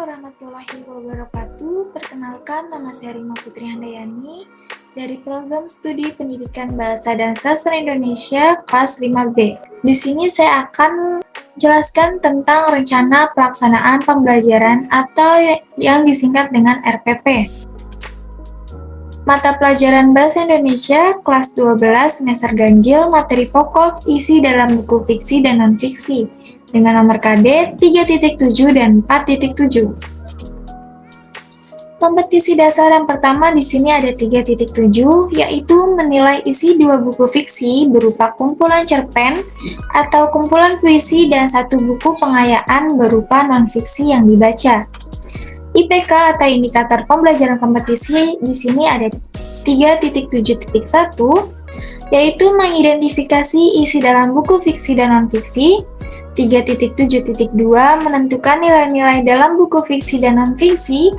warahmatullahi wabarakatuh. Perkenalkan, nama saya Rima Putri Handayani dari Program Studi Pendidikan Bahasa dan Sastra Indonesia kelas 5B. Di sini saya akan jelaskan tentang rencana pelaksanaan pembelajaran atau yang disingkat dengan RPP. Mata pelajaran Bahasa Indonesia kelas 12 semester ganjil, materi pokok isi dalam buku fiksi dan non-fiksi dengan nomor KD 3.7 dan 4.7. Kompetisi dasar yang pertama di sini ada 3.7, yaitu menilai isi 2 buku fiksi berupa kumpulan cerpen atau kumpulan puisi dan 1 buku pengayaan berupa non-fiksi yang dibaca. IPK atau indikator pembelajaran kompetisi di sini ada 3.7.1, yaitu mengidentifikasi isi dalam buku fiksi dan non-fiksi. 3.7.2 menentukan nilai-nilai dalam buku fiksi dan non-fiksi.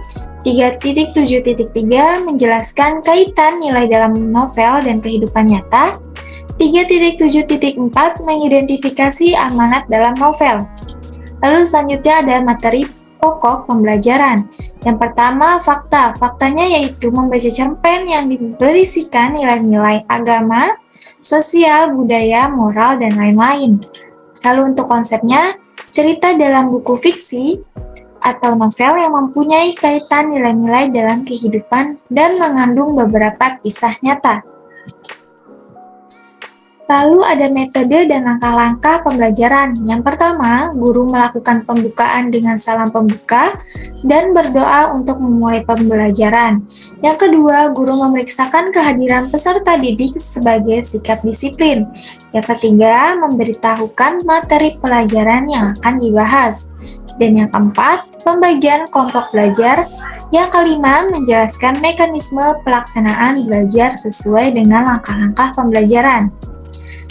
3.7.3 menjelaskan kaitan nilai dalam novel dan kehidupan nyata. 3.7.4 mengidentifikasi amanat dalam novel. Lalu selanjutnya ada materi pokok pembelajaran. Yang pertama, fakta. Faktanya yaitu membaca cerpen yang berisikan nilai-nilai agama, sosial, budaya, moral, dan lain-lain. Lalu untuk konsepnya, cerita dalam buku fiksi atau novel yang mempunyai kaitan nilai-nilai dalam kehidupan dan mengandung beberapa kisah nyata. Lalu ada metode dan langkah-langkah pembelajaran. Yang pertama, guru melakukan pembukaan dengan salam pembuka dan berdoa untuk memulai pembelajaran. Yang kedua, guru memeriksakan kehadiran peserta didik sebagai sikap disiplin. Yang ketiga, memberitahukan materi pelajaran yang akan dibahas. Dan yang keempat, pembagian kelompok belajar. Yang kelima, menjelaskan mekanisme pelaksanaan belajar sesuai dengan langkah-langkah pembelajaran.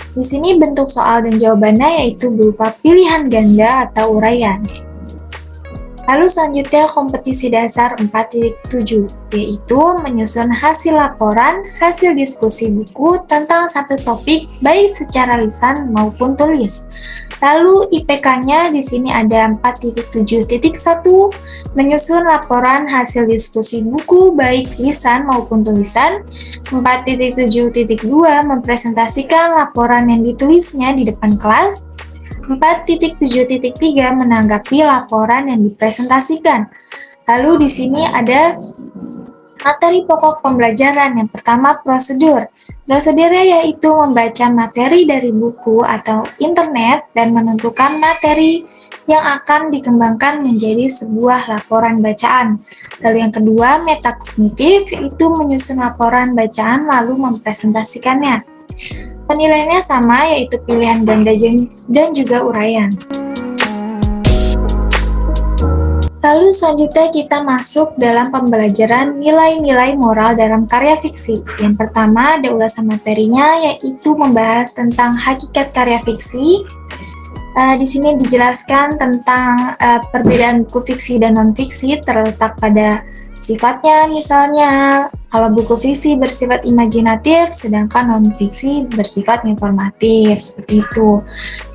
Di sini bentuk soal dan jawabannya yaitu berupa pilihan ganda atau uraian. Lalu selanjutnya kompetisi dasar 4.7, yaitu menyusun hasil laporan, hasil diskusi buku tentang satu topik baik secara lisan maupun tulis. Lalu IPK-nya di sini ada 4.7.1, menyusun laporan hasil diskusi buku baik lisan maupun tulisan. 4.7.2 mempresentasikan laporan yang ditulisnya di depan kelas. 4.7.3 menanggapi laporan yang dipresentasikan. Lalu di sini ada materi pokok pembelajaran. Yang pertama, prosedur. Prosedurnya yaitu membaca materi dari buku atau internet dan menentukan materi yang akan dikembangkan menjadi sebuah laporan bacaan. Lalu yang kedua, metakognitif, yaitu menyusun laporan bacaan lalu mempresentasikannya. Penilaiannya sama, yaitu pilihan ganda dan juga uraian. Lalu selanjutnya kita masuk dalam pembelajaran nilai-nilai moral dalam karya fiksi. Yang pertama ada ulasan materinya, yaitu membahas tentang hakikat karya fiksi. Di sini dijelaskan tentang perbedaan buku fiksi dan non-fiksi terletak pada sifatnya. Misalnya, kalau buku fiksi bersifat imajinatif, sedangkan non-fiksi bersifat informatif, seperti itu.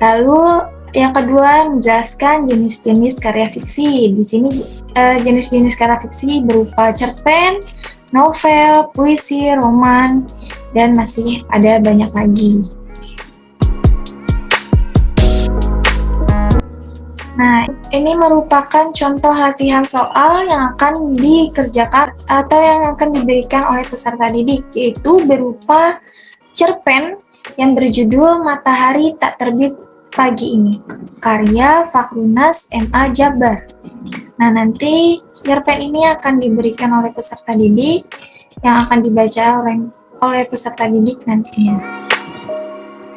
Lalu yang kedua, menjelaskan jenis-jenis karya fiksi. Di sini jenis-jenis karya fiksi berupa cerpen, novel, puisi, roman, dan masih ada banyak lagi. Nah, ini merupakan contoh latihan soal yang akan dikerjakan atau yang akan diberikan oleh peserta didik, yaitu berupa cerpen yang berjudul Matahari Tak Terbit Pagi Ini, karya Fakhrunas M.A. Jabbar. Nah, nanti cerpen ini akan diberikan oleh peserta didik yang akan dibaca oleh peserta didik nantinya.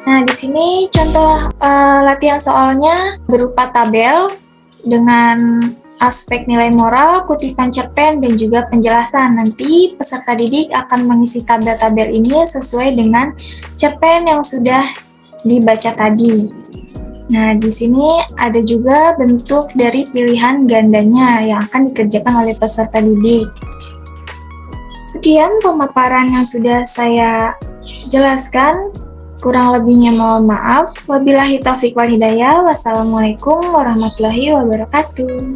Nah, di sini contoh latihan soalnya berupa tabel dengan aspek nilai moral, kutipan cerpen, dan juga penjelasan. Nanti peserta didik akan mengisi tabel-tabel ini sesuai dengan cerpen yang sudah dibaca tadi. Nah, di sini ada juga bentuk dari pilihan gandanya yang akan dikerjakan oleh peserta didik. Sekian pemaparan yang sudah saya jelaskan. Kurang lebihnya mohon maaf. Wabillahi taufiq wal hidayah. Wassalamualaikum warahmatullahi wabarakatuh.